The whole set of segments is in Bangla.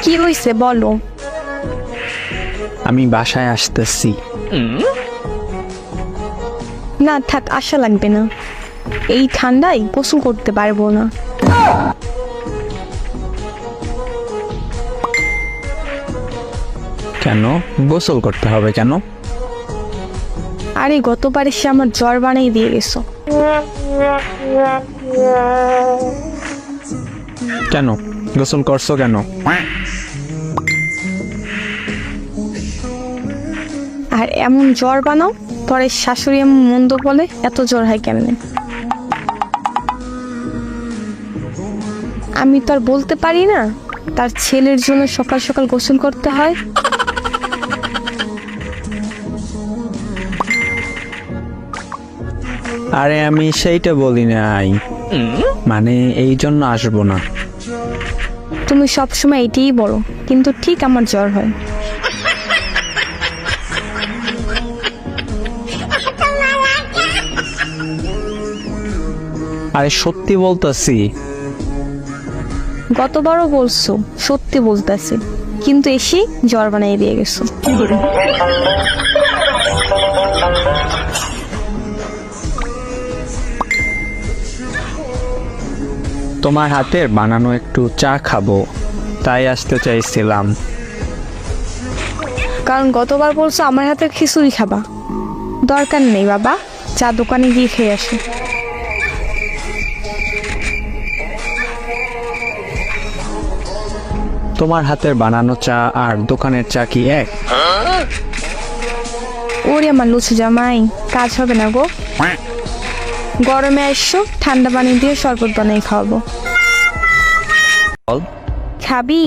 কি হইছে বলো। আমি বাসায় আসতেছি। না থাক, আশা লাগবে না, এই ঠান্ডায় গোসল করতে পারবো না। কেন গোসল করতে হবে কেন? আরে গতবার এসে আমার জ্বর বানিয়ে দিয়ে গেছো। কেন গোসল করছো কেন? আর এমন জ্বর বানাও, পরে শাশুড়ি এমন মন্দ বলে, এত জ্বর হয় কেমনে? আমি তো আর বলতে পারি না তার ছেলের জন্য সকাল সকাল গোসল করতে হয়। আরে আমি সেইটা বলি নাই, মানে এই জন্য আসবো না। তুমি সবসময় এটাই বলো, কিন্তু ঠিক আমার জ্বর হয়। আরে সত্যি বলতেছি। গতবারও বলছো সত্যি বলতেছি, কিন্তু এসে জ্বর বানিয়ে দিয়ে গেছো। তোমার হাতের বানানো একটু চা খাবো, তাই আসতে চাইছিলাম। কারণ গতবার বলছো আমার হাতের খিচুড়ি খাবা। দরকার নেই বাবা, চা দোকানে গিয়ে খেয়ে আসো। তোমার হাতের বানানো চা আর দোকানের চা কি এক? ওরে আমার লুচু জামাই, কাজ হবে না গো। গরমে আসছো, ঠান্ডা পানি দিয়ে শরবত বানিয়ে খাওয়াবো। বল, খাবি?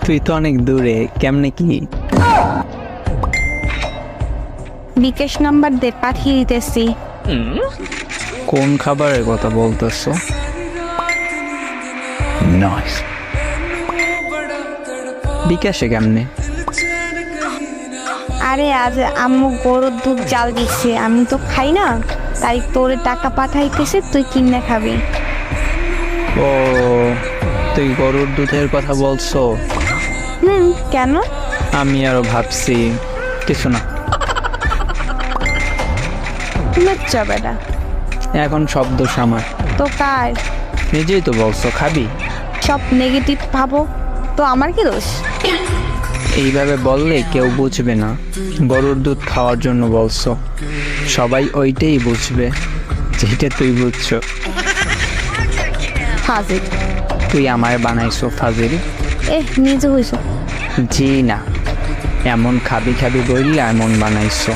তুই তো অনেক দূরে, কেমনে কি? বিকাশ নাম্বার দে, পাঠিয়ে দিতেছি। কোন খাবারের কথা বলতেছো? বিকাশে কেমনে? আরে আজ আম্মু গরুর দুধ জাল দিচ্ছে, আমি তো খাই না, তাই তোর টাকা পাঠাইতেছে, তুই কিনে খাবি। ও, তুই গরুর দুধের কথা বলছো? কেন? আমি আরো ভাবছি কিছু না। লজ্জা বেটা। এখন সব দোষ আমার। তো কার? নিজেই তো বলছো খাবি। সব নেগেটিভ ভাবো তো আমার কি দোষ? এইভাবে বললে কেউ বুঝবে না গরুর দুধ খাওয়ার জন্য বলছো। সবাই ওইটাই বুঝবে যেটা তুই বুঝছো। ফাজিল। তুই আমায় বানাইছো ফাজিল? নিজে হইছো। জি না, এমন খাবি খাবি বললে এমন বানাইছো।